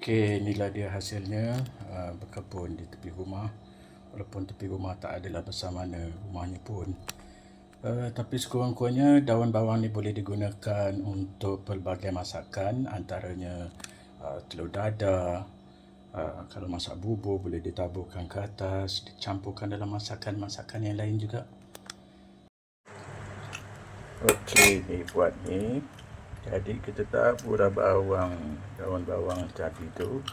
Okey, inilah dia hasilnya berkebun di tepi rumah. Walaupun tepi rumah tak adalah besar mana rumahnya pun. Tapi sekurang-kurangnya daun bawang ni boleh digunakan untuk pelbagai masakan, antaranya telur dadah. Kalau masak bubur boleh ditaburkan ke atas, dicampurkan dalam masakan-masakan yang lain juga. Okey, ni buat ni. Jadi kita taburlah daun bawang tadi tu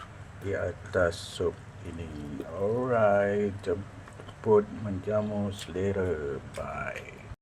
di atas sup ini. Alright, jemput menjamu selera. Bye.